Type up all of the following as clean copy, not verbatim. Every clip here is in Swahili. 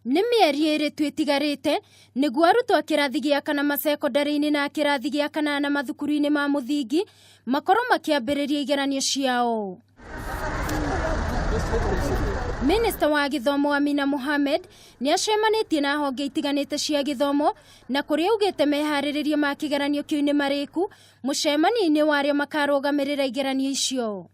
Nĩ mĩeri ĩrĩ twĩtigarĩte nĩguo arutwo a kĩrathi gĩa kana masekondarĩ-inĩ na kĩrathi gĩa kanana mathukuru-inĩ ma mũthingi makorwo makĩambĩrĩria igeranio ciao. Minista wa githomo Amina Mohamed nĩ acemanĩtie na honge itiganĩte cia githomo na kũrĩa augite meharĩrĩria ma kĩgeranio kĩu nĩ marĩku mũcemanio-inĩ wa arĩa makarũgamĩrĩra igeranio icio.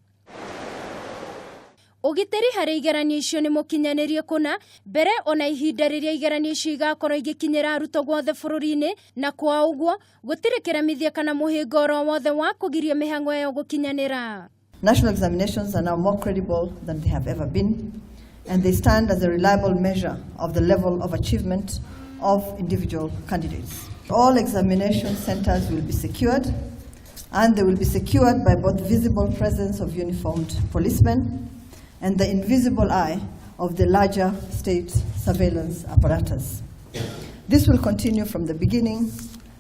Ugitĩri harĩ igeranio icio nĩ mũkinyanĩrie kũna mbere ona ihinda rĩrĩa igeranio icio igakorwo igĩkinyĩra arutwo guothe bũrũri-inĩ, na kwa ũguo gũtirĩ kĩremithia kana mũhĩnga oro wothe wa kũgiria mĩhang'o ĩyo gũkinyanĩra. National examinations are now more credible than they have ever been, and they stand as a reliable measure of the level of achievement of individual candidates. All examination centers will be secured, and they will be secured by both visible presence of uniformed policemen and the invisible eye of the larger state surveillance apparatus. This will continue from the beginning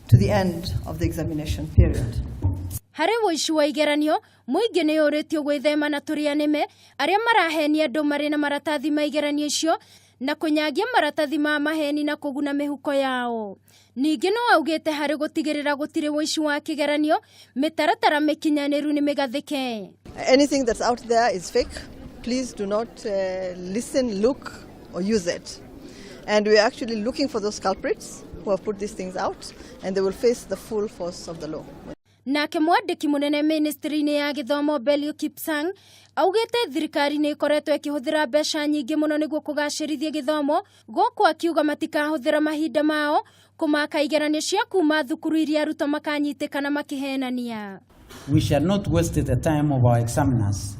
to the end of the examination period. Harĩ ũici wa igeranio, mũingĩ nĩ ũrĩtio gwĩthema na tũrĩa nĩme arĩa marahenia andũ marĩ na maratathi ma igeranio icio na kũnyagia maratathi ma maheni na kũguna mĩhuko yao. Ningĩ no augĩte harĩ gũtigĩrĩra gũtirĩ ũici wa kĩgeranio, mĩtaratara mĩkinyanĩru nĩ mĩgathĩke. Anything that's out there is fake. Please do not listen, look, or use it. And we are actually looking for those culprits who have put these things out, and they will face the full force of the law. Nake mwandĩki mũnene ministry-inĩ ya githomo Belio Kipsang augĩte thirikari nĩ ĩkoretwo ĩkĩhũthĩra mbeca nyingĩ mũno nĩguo kũgacĩrithia githomo, gũkũ akiuga matikahũthĩra mahinda mao kũmaka igeranio cia kuma thukuru iria arutwo makanyitikana makihenania. We shall not waste the time of our examiners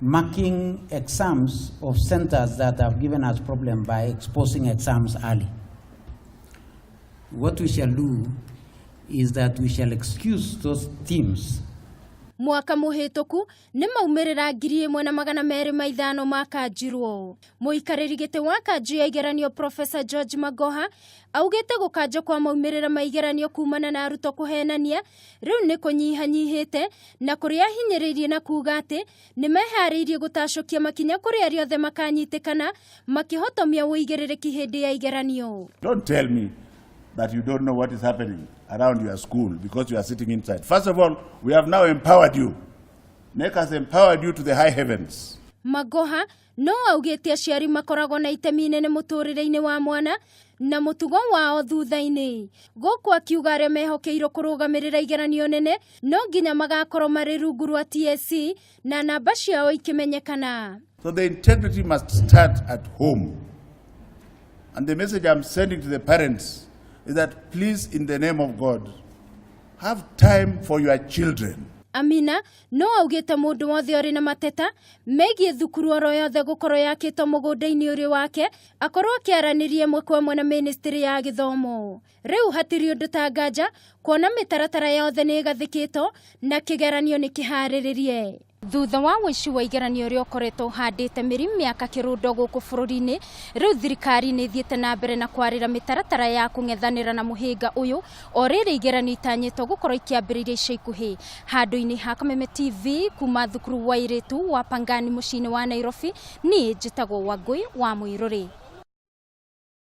marking exams of centers that have given us problem by exposing exams early. What we shall do is that we shall excuse those teams. Mwaka mũhĩtũku nĩ maumĩrĩra 1,250 makanjirwo. Mũikarĩri gĩtĩ wa kanjũ ya igeranio Professor George Magoha augĩte gũkanjwo kwa maumĩrĩra ma igeranio kumana na arutwo kũhenania rĩu nĩ kũnyihanyihĩte na kũrĩa hinyĩrĩirie na kuga atĩ nĩ meharĩirie gũtacũkia makinya kũrĩ arĩa othe makanyitikana makĩhotomia ũigĩrĩrĩki hĩndĩ ya igeranio. Don't tell me that you don't know what is happening around your school because you are sitting inside. First of all, we have now empowered you. Make us empowered you to the high heavens. Magoha no augĩte aciari makoragwo na itemi inene mũtũrĩre-inĩ wa mwana na mũtugo wao thutha-inĩ. Gũkũ akiuga arĩa mehokeirwo kũrũgamĩrĩra igeranio nene no nginya magakorwo marĩ rungu rwa TSC na namba ciao ikĩmenyekana. So the integrity must start at home. And the message I'm sending to the parents is that please, in the name of God, have time for your children. Amina no augĩte mũndũ wothe ũrĩ na mateta megiĩ thukuru oro yothe gũkorwo yakĩtwo mũgũnda-inĩ ũrĩ wake akorwo akĩaranĩria ĩmwe kwa ĩmwe na ministry ya githomo. Rĩu hatirĩ ũndũ ta nganja kuona mĩtaratara yothe nĩ ĩgathĩkĩtwo na kĩgeranio nĩ kĩharĩrĩrie. Thutha wa ũici wa igeranio ũrĩa ũkoretwo ũhandĩte mĩrimũ mĩaka kĩrũndo gũkũ bũrũri-inĩ, rĩu thirikari nĩ ĩthiĩte na mbere na kwarĩra mĩtaratara ya kũng'ethanĩra na mũhĩnga ũyũ o rĩrĩ igeranio itanyitwo gũkorwo ikiambĩrĩria ica ikuhĩ. Handũ-inĩ ha Kameme TV kuma thukuru wa airĩtu wa Pangani mũciĩ-inĩ wa Nairobi, niĩ njĩtagwo Wangui wa Muiruri.